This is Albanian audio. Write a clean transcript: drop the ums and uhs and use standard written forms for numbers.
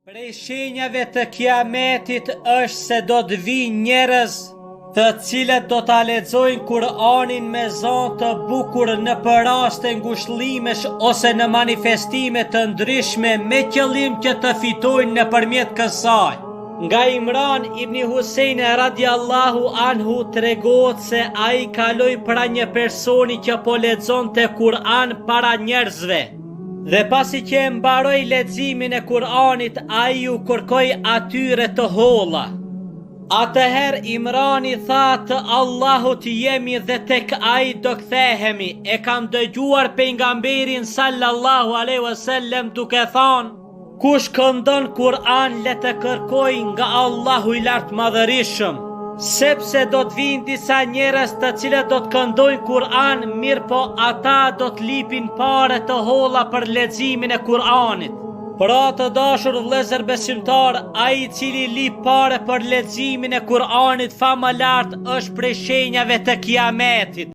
Prej shenjave të kiametit është se do të vinë njerëz të cilët do ta lexojnë Kur'anin me zanë të bukur në raste ngushëllimesh ose në manifestime të ndryshme me qëllim që të fitojnë nëpërmjet kësaj. Nga Imran ibn Husein radiallahu anhu tregohet se ai kaloi pra një personi që po lexonte Kur'an para njerëzve. Dhe pasi që e mbaroi leximin e Kur'anit, ai u kërkoi atyre të holla. Atëherë Imrani tha të Allahut jemi dhe tek ai do kthehemi. E kam dëgjuar pejgamberin sallallahu alaihi wasallam duke thënë: kush këndon Kur'an le të kërkoj nga Allahu i lartë madhërisëm, sepse do të vinë disa njerëz të cilët do të këndojnë Kur'an, mirë po ata do të lipin pare të holla për leximin e Kur'anit. Pra të dashur vëllezër besimtar, ai i cili lip pare për leximin e Kur'anit fa më lart është prej shenjave të kiametit.